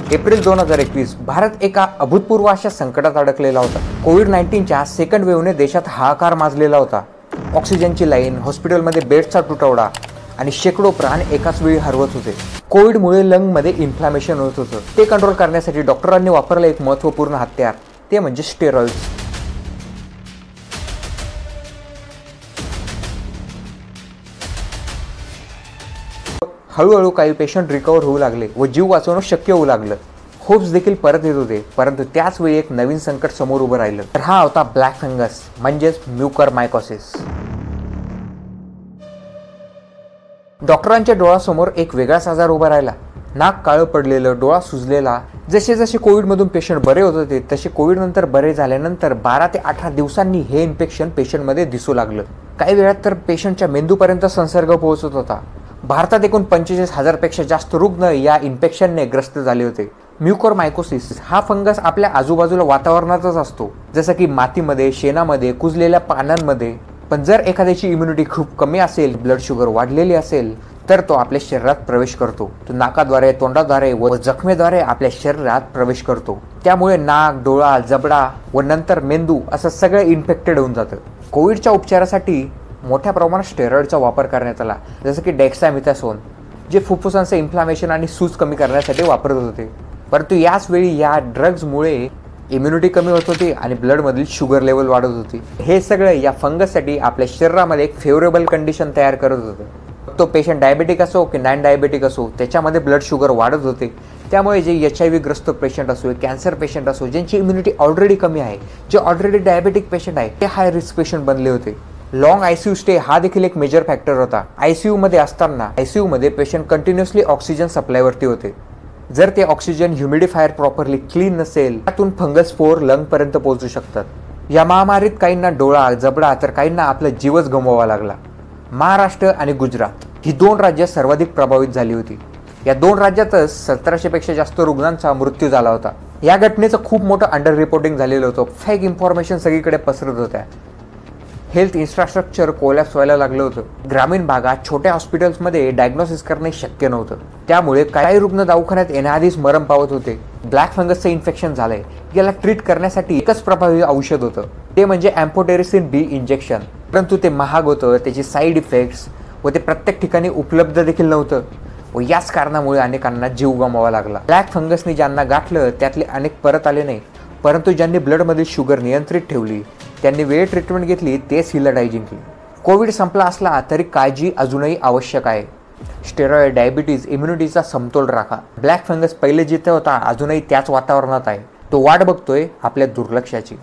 April 2021 Bharat एका अभूतपूर्व अशा संकटात अडकलेला होता। कोविड-19च्या सेकंड वेव्हने देशात हाहाकार माजलेला होता। ऑक्सिजनची लाईन, हॉस्पिटलमध्ये बेडचा तुटवडा आणि शेकडो प्राण एकाच वेळी हरवत होते। कोविडमुळे लंगमध्ये इन्फ्लॅमेशन होत होतं। ते कंट्रोल करण्यासाठी डॉक्टरांनी वापरलं एक महत्त्वपूर्ण हत्यार, ते म्हणजे स्टेरॉइड्स। हळूहळू काही पेशंट रिकवर होऊ लागले व जीव वाचवणं शक्य होऊ लागलं। होप्स देखील परत येत होते, परंतु त्याच वेळी एक नवीन संकट समोर उभं राहिलं। तर हा होता ब्लॅक फंगस म्हणजेच म्युकरमायकोसिस। डॉक्टरांच्या डोळ्यासमोर एक वेगळाच आजार उभा राहिला। नाक काळं पडलेलं, डोळा सुजलेला। जसे जसे कोविडमधून पेशंट बरे होत होते तसे कोविडनंतर बरे झाल्यानंतर 12 ते 18 दिवसांनी हे इन्फेक्शन पेशंटमध्ये दिसू लागलं। काही वेळात तर पेशंटच्या मेंदूपर्यंत संसर्ग पोहोचत होता। भारतात एकूण 45,000 पेक्षा जास्त रुग्ण या इन्फेक्शनने ग्रस्त झाले होते। म्युकरमायकोसिस हा फंगस आपल्या आजूबाजूला वातावरणातच असतो, जसं की मातीमध्ये, शेणामध्ये, कुजलेल्या पानांमध्ये। पण जर एखाद्याची इम्युनिटी खूप कमी असेल, ब्लड शुगर वाढलेली असेल, तर तो आपल्या शरीरात प्रवेश करतो। तो नाकाद्वारे, तोंडाद्वारे व जखमेद्वारे आपल्या शरीरात प्रवेश करतो। त्यामुळे नाक, डोळा, जबडा व नंतर मेंदू असं सगळं इन्फेक्टेड होऊन जातं। कोविडच्या उपचारासाठी मोठ्या प्रमाणात स्टेरॉइडचा वापर करण्यात आला, जसं की डेक्सामेथासोन, जे फुफ्फुसांचे इन्फ्लामेशन आणि सूज कमी करण्यासाठी वापरत होते। परंतु याच वेळी या ड्रग्जमुळे इम्युनिटी कमी होत होती आणि ब्लडमधील शुगर लेवल वाढत होती। हे सगळं या फंगससाठी आपल्या शरीरामध्ये एक फेवरेबल कंडिशन तयार करत होतं। तो पेशंट डायबेटिक असो की नॉन डायबेटिक असो, त्याच्यामध्ये ब्लड शुगर वाढत होते। त्यामुळे जे HIV ग्रस्त पेशंट असो, कॅन्सर पेशंट असो, ज्यांची इम्युनिटी ऑलरेडी कमी आहे, जे ऑलरेडी डायबेटिक पेशंट आहे, ते हाय रिस्क पेशंट बनले होते। लॉंग ICU स्टे हा देखील एक मेजर फॅक्टर होता। ICU मध्ये असताना ICU मध्ये पेशंट कंटिन्युअसली ऑक्सिजन सप्लायवरती होते। जर ते ऑक्सिजन ह्युमिडिफायर प्रॉपरली क्लीन नसेल, त्यातून फंगस स्पोर लंग पर्यंत पोहोचू शकतात। या महामारीत काहींना डोळा, जबडा तर काहींना आपला जीवच गमवावा लागला। महाराष्ट्र आणि गुजरात ही 2 राज्य सर्वाधिक प्रभावित झाली होती। या 2 राज्यातच 1700 पेक्षा जास्त रुग्णांचा मृत्यू झाला होता। या घटनेचं खूप मोठं अंडर रिपोर्टिंग झालेलं होतं। फेक इन्फॉर्मेशन सगळीकडे पसरत होत्या। हेल्थ इन्फ्रास्ट्रक्चर कोलॅप्स व्हायला लागलं होतं। ग्रामीण भागात छोट्या हॉस्पिटल्समध्ये डायग्नोसिस करणे शक्य नव्हतं। त्यामुळे काही रुग्ण दवाखान्यात येण्याआधीच मरण पावत होते। ब्लॅक फंगसचं इन्फेक्शन झालंय, याला ट्रीट करण्यासाठी एकच प्रभावी औषध होतं, ते म्हणजे एम्फोटेरिसिन B इंजेक्शन। परंतु ते महाग होतं, त्याची साईड इफेक्ट्स व ते प्रत्येक ठिकाणी उपलब्ध देखील नव्हतं व याच कारणामुळे अनेकांना जीव गमवावा लागला। ब्लॅक फंगसने ज्यांना गाठलं त्यातले अनेक परत आले नाही, परंतु ज्यांनी ब्लडमधील शुगर नियंत्रित ठेवली, त्यांनी वेळ ट्रीटमेंट घेतली, तेच ही लढाई जिंकली। कोविड संपला असला तरी काळजी अजूनही आवश्यक आहे। स्टेरॉइड, डायबिटीज, इम्युनिटीचा समतोल राखा। ब्लॅक फंगस पहिले जिथे होता अजूनही त्याच वातावरणात आहे। तो वाट बघतोय आपल्या दुर्लक्षाची।